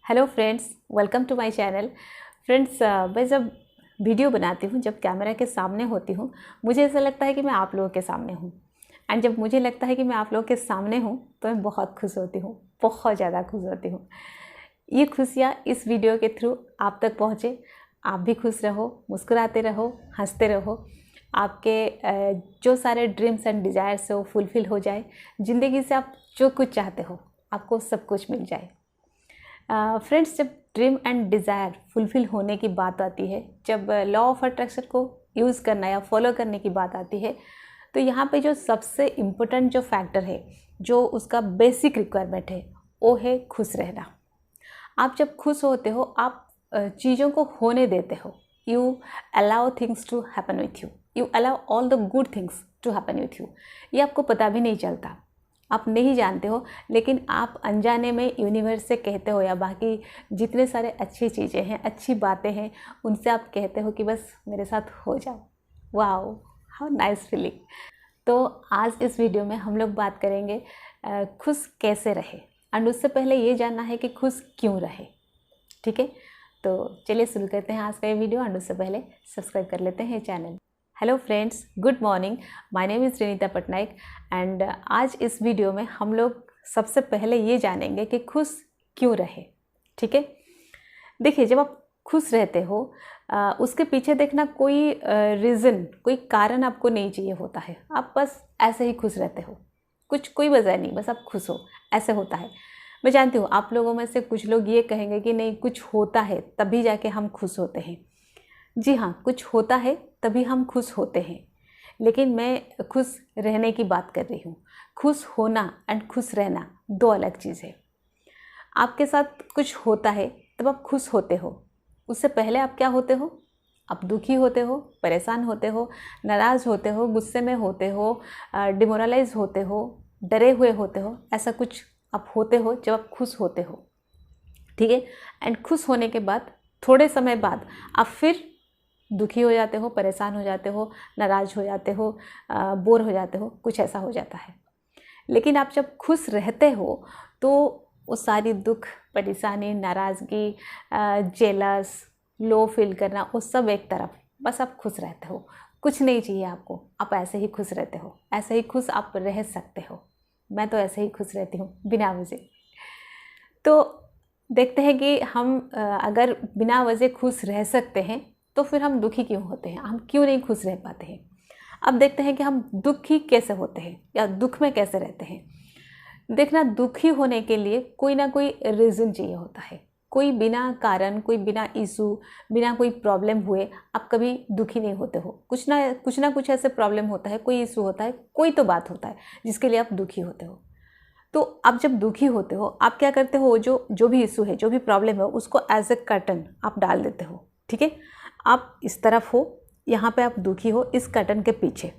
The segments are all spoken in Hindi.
Hello friends, welcome to my channel. Friends, मैं जब वीडियो बनाती हूँ, जब कैमरा के सामने होती हूँ, मुझे ऐसा लगता है कि मैं आप लोगों के सामने हूँ। एंड जब मुझे लगता है कि मैं आप लोगों के सामने हूँ तो मैं बहुत खुश होती हूँ, बहुत ज़्यादा खुश होती हूँ। ये खुशियाँ इस वीडियो के थ्रू आप तक पहुँचे। आप भी खुश रहो, मुस्कुराते रहो, हंसते रहो। आपके जो सारे ड्रीम्स एंड डिज़ायर्स है वो फुलफ़िल हो जाए। ज़िंदगी से आप जो कुछ चाहते हो आपको सब कुछ मिल जाए। फ्रेंड्स, जब ड्रीम एंड डिज़ायर फुलफ़िल होने की बात आती है, जब लॉ ऑफ अट्रैक्शन को यूज़ करना या फॉलो करने की बात आती है, तो यहाँ पे जो सबसे इम्पोर्टेंट जो फैक्टर है, जो उसका बेसिक रिक्वायरमेंट है, वो है खुश रहना। आप जब खुश होते हो, आप चीज़ों को होने देते हो। You allow things to happen with you, you allow all the good things to happen with you. ये आपको पता भी नहीं चलता, आप नहीं जानते हो, लेकिन आप अनजाने में यूनिवर्स से कहते हो या बाकी जितने सारे अच्छी चीज़ें हैं, अच्छी बातें हैं, उनसे आप कहते हो कि बस मेरे साथ हो जाओ। Wow, how nice feeling. तो आज इस वीडियो में हम लोग बात करेंगे खुश कैसे रहे, एंड उससे पहले ये जानना है कि खुश क्यों रहे। ठीक है, तो चलिए शुरू करते हैं आज का ये वीडियो। एंड उससे पहले सब्सक्राइब कर लेते हैं channel. Hello friends, good morning. My name is Renita Patnaik and आज इस वीडियो में हम लोग सबसे पहले ये जानेंगे कि खुश क्यों रहे। ठीक है, देखिए, जब आप खुश रहते हो उसके पीछे देखना कोई रीज़न, कोई कारण आपको नहीं चाहिए होता है। आप बस ऐसे ही खुश रहते हो, कोई वजह नहीं, बस आप खुश हो, ऐसे होता है। मैं जानती हूँ आप लोगों में से कुछ लोग ये कहेंगे कि नहीं, कुछ होता है तभी जाके हम खुश होते हैं। जी हाँ, कुछ होता है तभी हम खुश होते हैं, लेकिन मैं खुश रहने की बात कर रही हूँ। खुश होना एंड खुश रहना दो अलग चीज़ है। आपके साथ कुछ होता है तब आप खुश होते हो, उससे पहले आप क्या होते हो? आप दुखी होते हो, परेशान होते हो, नाराज़ होते हो, गुस्से में होते हो, डिमोरलाइज होते हो, डरे हुए होते हो। ऐसा कुछ आप होते हो जब आप खुश होते हो। ठीक है, एंड खुश होने के बाद थोड़े समय बाद आप फिर दुखी हो जाते हो, परेशान हो जाते हो, नाराज़ हो जाते हो, बोर हो जाते हो, कुछ ऐसा हो जाता है। लेकिन आप जब खुश रहते हो तो वो सारी दुख, परेशानी, नाराज़गी, जेलस, लो फील करना, वो सब एक तरफ, बस आप खुश रहते हो। कुछ नहीं चाहिए आपको, आप ऐसे ही खुश रहते हो, ऐसे ही खुश आप रह सकते हो। मैं तो ऐसे ही खुश रहती हूँ बिना वजह। तो देखते हैं कि हम अगर बिना वजह खुश रह सकते हैं तो फिर हम दुखी क्यों होते हैं, हम क्यों नहीं खुश रह पाते हैं। अब देखते हैं कि हम दुखी कैसे होते हैं या दुख में कैसे रहते हैं। देखना, दुखी होने के लिए कोई ना कोई रीज़न चाहिए होता है। कोई बिना कारण, कोई बिना इशू, बिना कोई प्रॉब्लम हुए आप कभी दुखी नहीं होते हो। कुछ ना कुछ ऐसे प्रॉब्लम होता है, कोई इशू होता है, कोई तो बात होता है जिसके लिए आप दुखी होते हो। तो आप जब दुखी होते हो, आप क्या करते हो? जो भी इशू है, जो भी प्रॉब्लम है, उसको एज ए कर्टन आप डाल देते हो। ठीक है, आप इस तरफ हो, यहाँ पे आप दुखी हो, इस कर्टन के पीछे,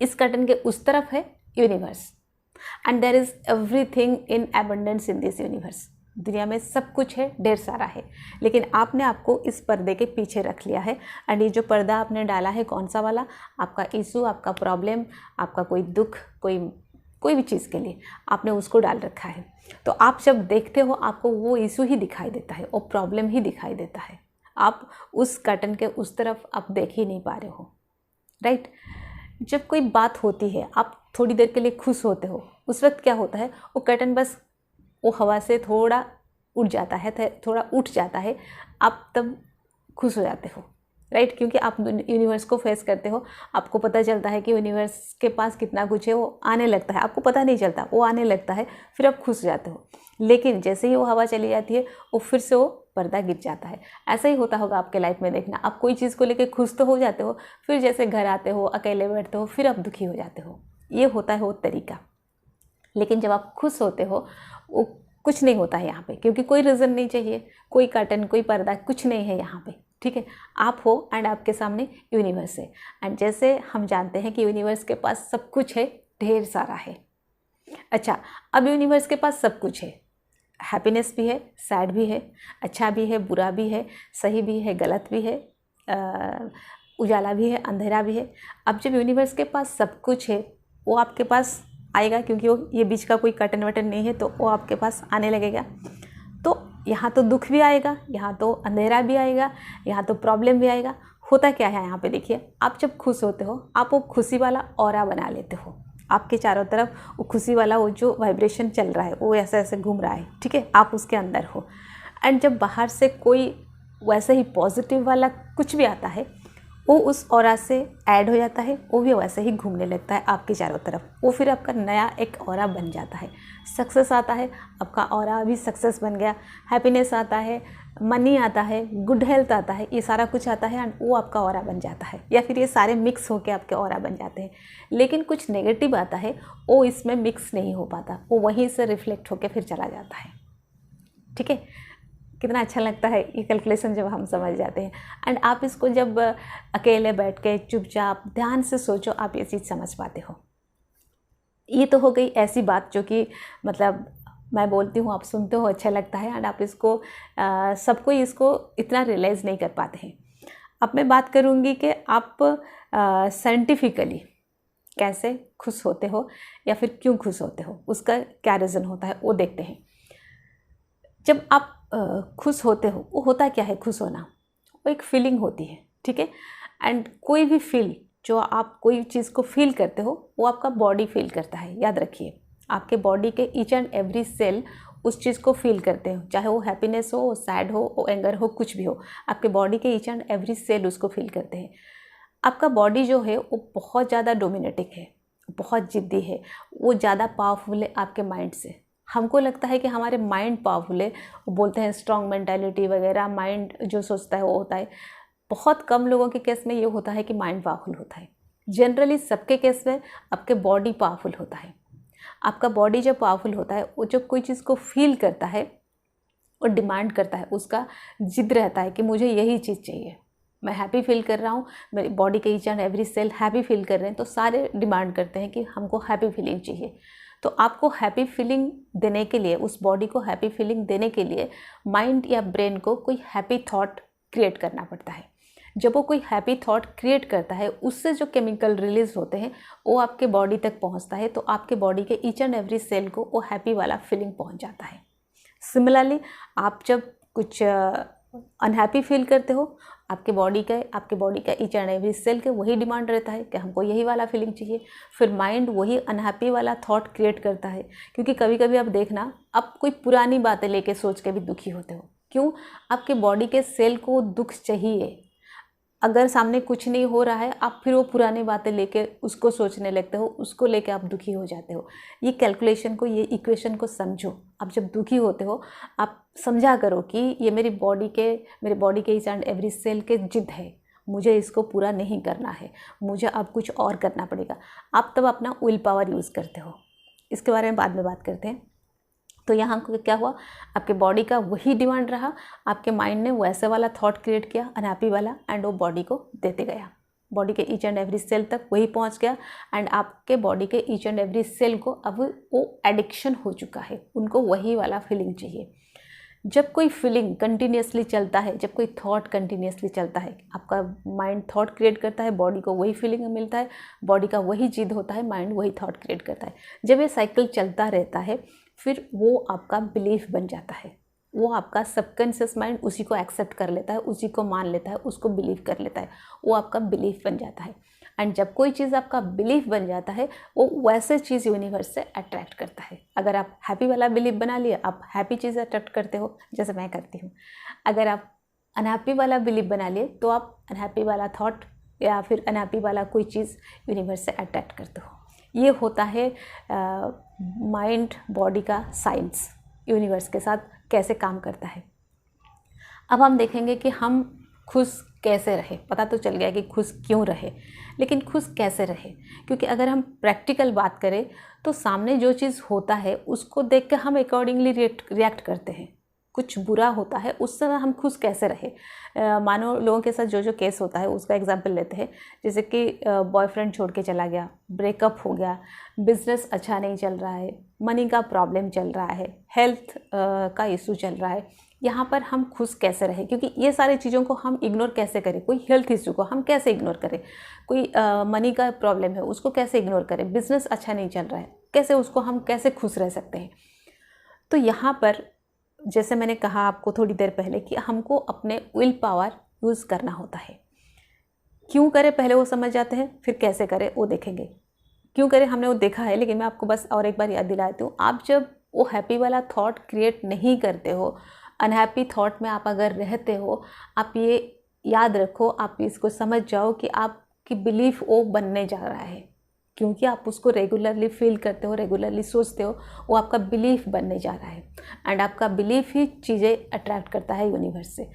इस कर्टन के उस तरफ है universe, and there is everything in abundance in this universe. दुनिया में सब कुछ है, ढेर सारा है, लेकिन आपने आपको इस पर्दे के पीछे रख लिया है। एंड ये जो पर्दा आपने डाला है, कौन सा वाला? आपका इशू, आपका प्रॉब्लम, आपका कोई दुख, कोई भी चीज़ के लिए आपने उसको डाल रखा है। तो आप जब देखते हो, आपको वो इशू ही दिखाई देता है, वो प्रॉब्लम ही दिखाई देता है। आप उस कर्टन के उस तरफ आप देख ही नहीं पा रहे हो, राइट? जब कोई बात होती है, आप थोड़ी देर के लिए खुश होते हो, उस वक्त क्या होता है? वो कर्टन बस वो हवा से थोड़ा उड़ जाता है, थोड़ा उठ जाता है, आप तब खुश हो जाते हो, राइट? क्योंकि आप यूनिवर्स को फेस करते हो, आपको पता चलता है कि यूनिवर्स के पास कितना कुछ है, वो आने लगता है, आपको पता नहीं चलता, वो आने लगता है, फिर आप खुश हो जाते हो। लेकिन जैसे ही वो हवा चली जाती है, वो फिर से वो पर्दा गिर जाता है। ऐसा ही होता होगा आपके लाइफ में। देखना, आप कोई चीज़ को लेकर खुश तो हो जाते हो, फिर जैसे घर आते हो, अकेले बैठते हो, फिर आप दुखी हो जाते हो। ये होता है वो तरीका। लेकिन जब आप खुश होते हो, वो कुछ नहीं होता है यहाँ पे, क्योंकि कोई रीज़न नहीं चाहिए, कोई कर्टन, कोई पर्दा, कुछ नहीं है यहाँ पे। ठीक है, आप हो एंड आपके सामने यूनिवर्स है। एंड जैसे हम जानते हैं कि यूनिवर्स के पास सब कुछ है, ढेर सारा है। अच्छा, अब यूनिवर्स के पास सब कुछ है, हैप्पीनेस भी है, सैड भी है, अच्छा भी है, बुरा भी है, सही भी है, गलत भी है, उजाला भी है, अंधेरा भी है। अब जब यूनिवर्स के पास सब कुछ है, वो आपके पास आएगा, क्योंकि वो ये बीच का कोई कर्टन वटन नहीं है, तो वो आपके पास आने लगेगा। तो यहाँ तो दुख भी आएगा, यहाँ तो अंधेरा भी आएगा, यहाँ तो प्रॉब्लम भी आएगा। होता क्या है यहाँ पे देखिए, आप जब खुश होते हो आप वो खुशी वाला ऑरा बना लेते हो, आपके चारों तरफ वो खुशी वाला वो जो वाइब्रेशन चल रहा है वो ऐसे ऐसे घूम रहा है, ठीक है, आप उसके अंदर हो। एंड जब बाहर से कोई वैसे ही पॉजिटिव वाला कुछ भी आता है वो उस ऑरा से ऐड हो जाता है, वो भी वैसे ही घूमने लगता है आपके चारों तरफ, वो फिर आपका नया एक ऑरा बन जाता है। सक्सेस आता है, आपका ऑरा भी सक्सेस बन गया, हैप्पीनेस आता है, मनी आता है, गुड हेल्थ आता है, ये सारा कुछ आता है एंड वो आपका ऑरा बन जाता है, या फिर ये सारे मिक्स होकर आपके ऑरा बन जाते हैं। लेकिन कुछ नेगेटिव आता है वो इसमें मिक्स नहीं हो पाता, वो वहीं से रिफ्लेक्ट होकर फिर चला जाता है, ठीक है। कितना अच्छा लगता है ये कैलकुलेशन जब हम समझ जाते हैं। एंड आप इसको जब अकेले बैठ के चुपचाप ध्यान से सोचो, आप ये चीज़ समझ पाते हो। ये तो हो गई ऐसी बात जो कि मतलब मैं बोलती हूँ, आप सुनते हो, अच्छा लगता है एंड आप इसको सब कोई इसको इतना रियलाइज़ नहीं कर पाते हैं। अब मैं बात करूँगी कि आप साइंटिफिकली कैसे खुश होते हो या फिर क्यों खुश होते हो, उसका क्या रीज़न होता है वो देखते हैं। जब आप खुश होते हो, वो होता क्या है खुश होना, वो एक फीलिंग होती है, ठीक है। एंड कोई भी फील जो आप कोई चीज़ को फील करते हो वो आपका बॉडी फील करता है, याद रखिए। आपके बॉडी के ईच एंड एवरी सेल उस चीज़ को फील करते हो, चाहे वो हैप्पीनेस हो, सैड हो, वो एंगर हो, कुछ भी हो, आपके बॉडी के ईच एंड एवरी सेल उसको फील करते हैं। आपका बॉडी जो है वो बहुत ज़्यादा डोमिनेटिक है, बहुत ज़िद्दी है, वो ज़्यादा पावरफुल है आपके माइंड से। हमको लगता है कि हमारे माइंड पावरफुल है, वो बोलते हैं स्ट्रॉन्ग मेंटालिटी वगैरह, माइंड जो सोचता है वो होता है। बहुत कम लोगों के केस में ये होता है कि माइंड पावरफुल होता है। जनरली सबके केस में आपके बॉडी पावरफुल होता है। आपका बॉडी जब पावरफुल होता है, वो जब कोई चीज़ को फील करता है और डिमांड करता है, उसका जिद रहता है कि मुझे यही चीज़ चाहिए, मैं हैप्पी फील कर रहा हूँ, मेरी बॉडी के each and every cell happy feel कर रहे हैं, तो सारे डिमांड करते हैं कि हमको हैप्पी फीलिंग चाहिए। तो आपको हैप्पी फीलिंग देने के लिए, उस बॉडी को हैप्पी फीलिंग देने के लिए माइंड या ब्रेन को कोई हैप्पी थॉट क्रिएट करना पड़ता है। जब वो कोई हैप्पी थॉट क्रिएट करता है, उससे जो केमिकल रिलीज होते हैं वो आपके बॉडी तक पहुंचता है, तो आपके बॉडी के ईच एंड एवरी सेल को वो हैप्पी वाला फीलिंग पहुंच जाता है। सिमिलरली आप जब कुछ अनहैप्पी फील करते हो, आपके बॉडी का ईच एंड एवरी सेल के वही डिमांड रहता है कि हमको यही वाला फीलिंग चाहिए। फिर माइंड वही अनहैप्पी वाला थॉट क्रिएट करता है, क्योंकि कभी कभी आप देखना, आप कोई पुरानी बातें लेके सोच के भी दुखी होते हो। क्यों? आपके बॉडी के सेल को दुख चाहिए। अगर सामने कुछ नहीं हो रहा है, आप फिर वो पुरानी बातें लेके उसको सोचने लगते हो, उसको लेके आप दुखी हो जाते हो। ये कैलकुलेशन को, ये इक्वेशन को समझो। आप जब दुखी होते हो, आप समझा करो कि ये मेरे बॉडी के ईच एंड एवरी सेल के जिद है, मुझे इसको पूरा नहीं करना है, मुझे अब कुछ और करना पड़ेगा। आप तब अपना विल पावर यूज़ करते हो। इसके बारे में बाद में बात करते हैं। तो यहाँ क्या हुआ, आपके बॉडी का वही डिमांड रहा, आपके माइंड ने वैसे वाला थॉट क्रिएट किया, अनहैप्पी वाला, एंड वो बॉडी को देते गया। बॉडी के ईच एंड एवरी सेल तक वही पहुँच गया, एंड आपके बॉडी के ईच एंड एवरी सेल को अब वो एडिक्शन हो चुका है, उनको वही वाला फीलिंग चाहिए। जब कोई फीलिंग कंटिन्यूसली चलता है, जब कोई थॉट कंटिन्यूसली चलता है, आपका माइंड थॉट क्रिएट करता है, बॉडी को वही फीलिंग मिलता है, बॉडी का वही जिद होता है, माइंड वही थॉट क्रिएट करता है। जब ये साइकिल चलता रहता है, फिर वो आपका बिलीफ बन जाता है। वो आपका सबकॉन्शियस माइंड उसी को एक्सेप्ट कर लेता है, उसी को मान लेता है, उसको बिलीव कर लेता है, वो आपका बिलीफ बन जाता है। एंड जब कोई चीज़ आपका बिलीफ बन जाता है, वो वैसे चीज़ यूनिवर्स से अट्रैक्ट करता है। अगर आप हैप्पी वाला बिलीफ बना लिए, आप हैप्पी चीज़ अट्रैक्ट करते हो, जैसे मैं करती हूँ। अगर आप अनहैप्पी वाला बिलीफ बना लिए, तो आप अनहैप्पी वाला थॉट या फिर अनहैप्पी वाला कोई चीज़ यूनिवर्स से अट्रैक्ट करते हो। ये होता है माइंड बॉडी का साइंस, यूनिवर्स के साथ कैसे काम करता है। अब हम देखेंगे कि हम खुश कैसे रहे। पता तो चल गया कि खुश क्यों रहे, लेकिन खुश कैसे रहे, क्योंकि अगर हम प्रैक्टिकल बात करें तो सामने जो चीज़ होता है उसको देख के हम अकॉर्डिंगली रिएक्ट करते हैं। कुछ बुरा होता है, उस समय हम खुश कैसे रहे। मानो लोगों के साथ जो जो केस होता है उसका एग्जांपल लेते हैं। जैसे कि बॉयफ्रेंड छोड़ के चला गया, ब्रेकअप हो गया, बिजनेस अच्छा नहीं चल रहा है, मनी का प्रॉब्लम चल रहा है, हेल्थ का इशू चल रहा है। यहाँ पर हम खुश कैसे रहे, क्योंकि ये सारी चीज़ों को हम इग्नोर कैसे करें। कोई हेल्थ इशू को हम कैसे इग्नोर करें, कोई मनी का प्रॉब्लम है उसको कैसे इग्नोर करें, बिजनेस अच्छा नहीं चल रहा है कैसे, उसको हम कैसे खुश रह सकते हैं। तो यहाँ पर जैसे मैंने कहा आपको थोड़ी देर पहले कि हमको अपने विल पावर यूज़ करना होता है। क्यों करें पहले वो समझ जाते हैं, फिर कैसे करें वो देखेंगे। क्यों करें हमने वो देखा है, लेकिन मैं आपको बस और एक बार याद दिलाती हूँ। आप जब वो हैप्पी वाला थॉट क्रिएट नहीं करते हो, अनहैप्पी थॉट में आप अगर रहते हो, आप ये याद रखो, आप इसको समझ जाओ कि आपकी बिलीफ वो बनने जा रहा है, क्योंकि आप उसको रेगुलरली फील करते हो, रेगुलरली सोचते हो, वो आपका बिलीफ बनने जा रहा है। एंड आपका बिलीफ ही चीज़ें अट्रैक्ट करता है यूनिवर्स से।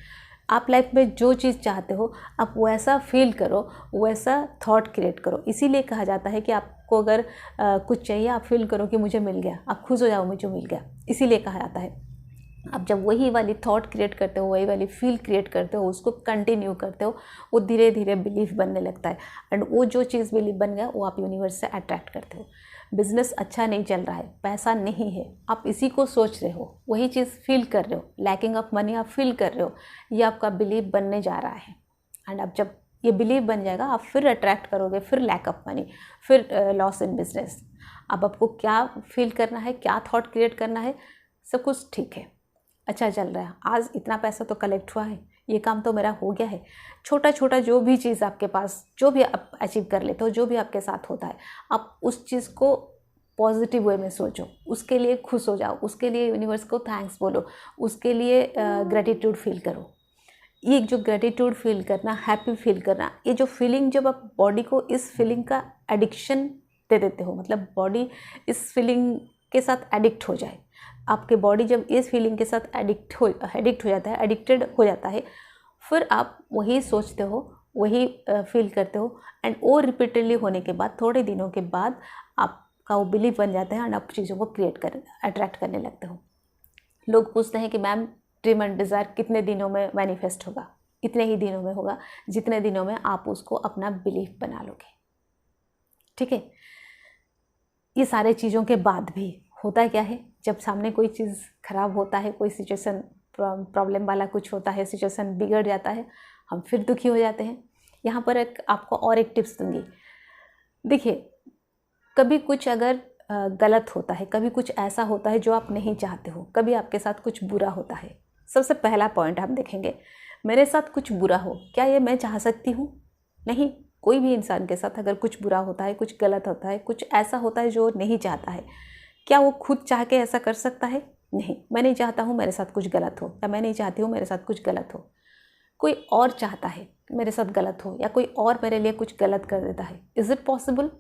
आप लाइफ में जो चीज़ चाहते हो आप वैसा फील करो, वैसा थॉट क्रिएट करो। इसीलिए कहा जाता है कि आपको अगर कुछ चाहिए, आप फील करो कि मुझे मिल गया, आप खुश हो जाओ मुझे मिल गया। इसीलिए कहा जाता है आप जब वही वाली थॉट क्रिएट करते हो, वही वाली फील क्रिएट करते हो, उसको कंटिन्यू करते हो, वो धीरे धीरे बिलीफ बनने लगता है। एंड वो जो चीज़ बिलीफ बन गया वो आप यूनिवर्स से अट्रैक्ट करते हो। बिजनेस अच्छा नहीं चल रहा है, पैसा नहीं है, आप इसी को सोच रहे हो, वही चीज़ फील कर रहे हो, लैकिंग ऑफ मनी आप फील कर रहे हो, ये आपका बिलीफ बनने जा रहा है। एंड अब जब ये बिलीफ बन जाएगा आप फिर अट्रैक्ट करोगे, फिर लैक ऑफ मनी, फिर लॉस इन बिजनेस। अब आपको क्या फील करना है, क्या थॉट क्रिएट करना है, सब कुछ ठीक है, अच्छा चल रहा है, आज इतना पैसा तो कलेक्ट हुआ है, ये काम तो मेरा हो गया है। छोटा छोटा जो भी चीज़ आपके पास, जो भी आप अचीव कर लेते हो, जो भी आपके साथ होता है, आप उस चीज़ को पॉजिटिव वे में सोचो, उसके लिए खुश हो जाओ, उसके लिए यूनिवर्स को थैंक्स बोलो, उसके लिए ग्रेटिट्यूड फील करो। ये जो ग्रेटिट्यूड फील करना, हैप्पी फील करना, ये जो फीलिंग, जब आप बॉडी को इस फीलिंग का एडिक्शन दे देते हो, मतलब बॉडी इस फीलिंग के साथ एडिक्ट हो जाए, आपके बॉडी जब इस फीलिंग के साथ एडिक्ट हो जाता है, एडिक्टेड हो जाता है, फिर आप वही सोचते हो, वही फील करते हो। एंड वो रिपीटेडली होने के बाद थोड़े दिनों के बाद आपका वो बिलीफ बन जाता है एंड आप चीज़ों को अट्रैक्ट करने लगते हो। लोग पूछते हैं कि मैम ड्रीम एंड डिज़ायर कितने दिनों में मैनिफेस्ट होगा? इतने ही दिनों में होगा जितने दिनों में आप उसको अपना बिलीफ बना लोगे। ठीक है, ये सारे चीज़ों के बाद भी होता क्या है, जब सामने कोई चीज़ खराब होता है, कोई सिचुएशन प्रॉब्लम वाला कुछ होता है, सिचुएशन बिगड़ जाता है, हम फिर दुखी हो जाते हैं। यहाँ पर आपको और एक टिप्स दूंगी। देखिए, कभी कुछ अगर गलत होता है, कभी कुछ ऐसा होता है जो आप नहीं चाहते हो, कभी आपके साथ कुछ बुरा होता है, सबसे पहला पॉइंट हम देखेंगे, मेरे साथ कुछ बुरा हो, क्या ये मैं चाह सकती हूँ? नहीं। कोई भी इंसान के साथ अगर कुछ बुरा होता है, कुछ गलत होता है, कुछ ऐसा होता है जो नहीं चाहता है, क्या वो खुद चाह के ऐसा कर सकता है? नहीं। मैं नहीं चाहता हूँ मेरे साथ कुछ गलत हो, या मैं नहीं चाहती हूँ मेरे साथ कुछ गलत हो। कोई और चाहता है मेरे साथ गलत हो, या कोई और मेरे लिए कुछ गलत कर देता है। Is it possible?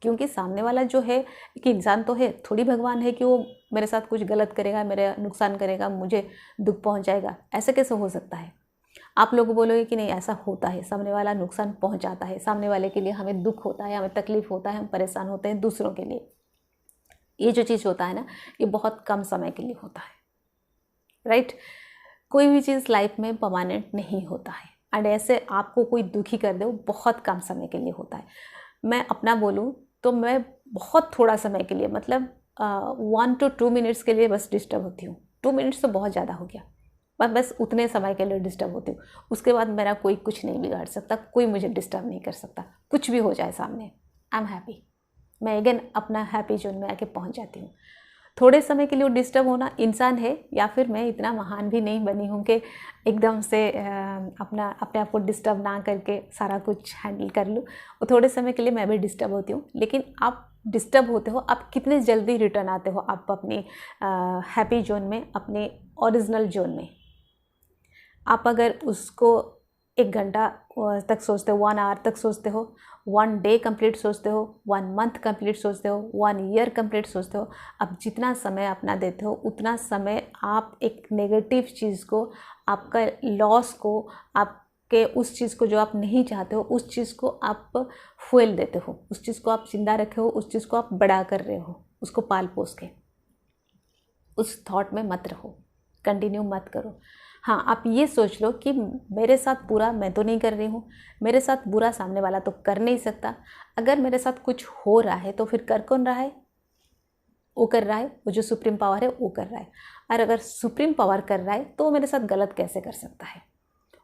क्योंकि सामने वाला जो है कि इंसान तो है, थोड़ी भगवान है कि वो मेरे साथ कुछ गलत करेगा, मेरे नुकसान करेगा, मुझे दुख पहुँचाएगा। ऐसे कैसे हो सकता है? आप लोग बोलोगे कि नहीं ऐसा होता है, सामने वाला नुकसान पहुँचाता है, सामने वाले के लिए हमें दुख होता है, हमें तकलीफ़ होता है, हम परेशान होते हैं दूसरों के लिए। ये जो चीज़ होता है ना, ये बहुत कम समय के लिए होता है, राइट? कोई भी चीज़ लाइफ में परमानेंट नहीं होता है, एंड ऐसे आपको कोई दुखी कर दे वो बहुत कम समय के लिए होता है। मैं अपना बोलूँ तो मैं बहुत थोड़ा समय के लिए, मतलब 1 to 2 मिनट्स के लिए बस डिस्टर्ब होती हूँ। 2 मिनट्स तो बहुत ज़्यादा हो गया, बस उतने समय के लिए डिस्टर्ब होती हूँ। उसके बाद मेरा कोई कुछ नहीं बिगाड़ सकता, कोई मुझे डिस्टर्ब नहीं कर सकता, कुछ भी हो जाए सामने, आई एम हैप्पी। मैं अगेन अपना हैप्पी जोन में आके पहुँच जाती हूँ। थोड़े समय के लिए वो डिस्टर्ब होना इंसान है, या फिर मैं इतना महान भी नहीं बनी हूँ कि एकदम से अपने आप को डिस्टर्ब ना करके सारा कुछ हैंडल कर लूँ। वो थोड़े समय के लिए मैं भी डिस्टर्ब होती हूँ, लेकिन आप डिस्टर्ब होते हो, आप कितने जल्दी रिटर्न आते हो आप अपनी हैप्पी जोन में, अपने ओरिजिनल जोन में। आप अगर उसको 1 घंटा तक सोचते हो, 1 आवर तक सोचते हो, 1 डे कंप्लीट सोचते हो, 1 मंथ कंप्लीट सोचते हो, 1 ईयर कंप्लीट सोचते हो, अब जितना समय अपना देते हो उतना समय आप एक नेगेटिव चीज़ को, आपका लॉस को, आपके उस चीज़ को जो आप नहीं चाहते हो, उस चीज़ को आप फुएल देते हो, उस चीज़ को आप जिंदा रखे हो, उस चीज़ को आप बड़ा कर रहे हो, उसको पाल पोस के। उस थॉट में मत रहो, कंटिन्यू मत करो। हाँ, आप ये सोच लो कि मेरे साथ बुरा मैं तो नहीं कर रही हूँ, मेरे साथ बुरा सामने वाला तो कर नहीं सकता। अगर मेरे साथ कुछ हो रहा है तो फिर कर कौन रहा है? वो कर रहा है, वो जो सुप्रीम पावर है वो कर रहा है। और अगर सुप्रीम पावर कर रहा है तो वो मेरे साथ गलत कैसे कर सकता है?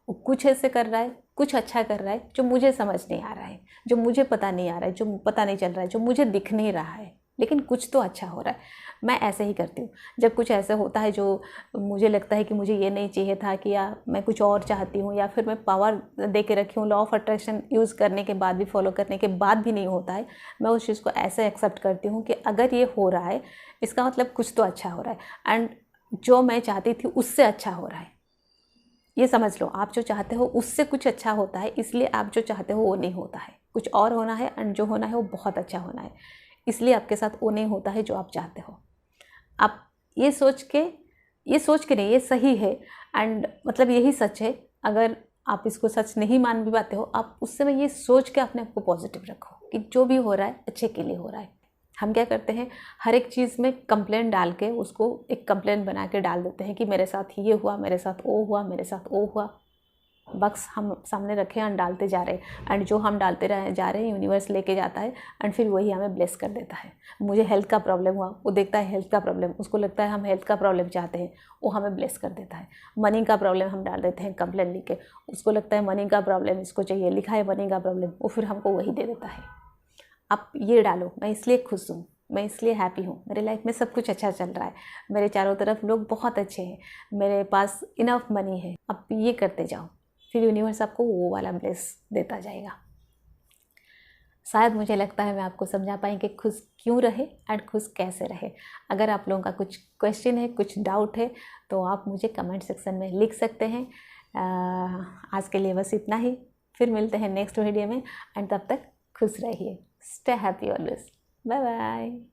वो कुछ ऐसे कर रहा है, कुछ अच्छा कर रहा है जो मुझे समझ नहीं आ रहा है, जो मुझे पता नहीं आ रहा है, जो पता नहीं चल रहा है, जो मुझे दिख नहीं रहा है। लेकिन कुछ तो अच्छा हो रहा है। मैं ऐसे ही करती हूँ। जब कुछ ऐसा होता है जो मुझे लगता है कि मुझे ये नहीं चाहिए था, कि या मैं कुछ और चाहती हूँ, या फिर मैं पावर दे के रखी हूँ, लॉ ऑफ अट्रैक्शन यूज़ करने के बाद भी, फॉलो करने के बाद भी नहीं होता है, मैं उस चीज़ को ऐसे एक्सेप्ट करती हूँ कि अगर ये हो रहा है इसका मतलब कुछ तो अच्छा हो रहा है, एंड जो मैं चाहती थी उससे अच्छा हो रहा है। ये समझ लो, आप जो चाहते हो उससे कुछ अच्छा होता है, इसलिए आप जो चाहते हो वो नहीं होता है, कुछ और होना है, एंड जो होना है वो बहुत अच्छा होना है, इसलिए आपके साथ वो नहीं होता है जो आप चाहते हो। आप ये सोच के नहीं, ये सही है, एंड मतलब यही सच है। अगर आप इसको सच नहीं मान भी पाते हो, आप उस समय ये सोच के अपने आप को पॉजिटिव रखो कि जो भी हो रहा है अच्छे के लिए हो रहा है। हम क्या करते हैं, हर एक चीज़ में कंप्लेंट डाल के उसको एक कंप्लेंट बना के डाल देते हैं कि मेरे साथ ये हुआ, मेरे साथ वो हुआ, मेरे साथ वो हुआ। बक्स हम सामने रखे हैं, डालते जा रहे हैं, एंड जो हम डालते जा रहे हैं यूनिवर्स लेके जाता है, एंड फिर वही हमें ब्लेस कर देता है। मुझे हेल्थ का प्रॉब्लम हुआ, वो देखता है हेल्थ का प्रॉब्लम, उसको लगता है हम हेल्थ का प्रॉब्लम चाहते हैं, वो हमें ब्लेस कर देता है। मनी का प्रॉब्लम हम डाल देते हैं कंप्लेन लिख के, उसको लगता है मनी का प्रॉब्लम इसको चाहिए, लिखा है मनी का प्रॉब्लम, वो फिर हमको वही दे देता है। आप ये डालो, मैं इसलिए खुश हूँ, मैं इसलिए हैप्पी हूँ, मेरे लाइफ में सब कुछ अच्छा चल रहा है, मेरे चारों तरफ लोग बहुत अच्छे हैं, मेरे पास इनफ मनी है। आप ये करते जाओ, फिर यूनिवर्स आपको वो वाला ब्लेस देता जाएगा। शायद मुझे लगता है मैं आपको समझा पाई कि खुश क्यों रहे एंड खुश कैसे रहे। अगर आप लोगों का कुछ क्वेश्चन है, कुछ डाउट है, तो आप मुझे कमेंट सेक्शन में लिख सकते हैं। आज के लिए बस इतना ही, फिर मिलते हैं नेक्स्ट वीडियो में, एंड तब तक खुश रहिए। Stay happy always. Bye bye.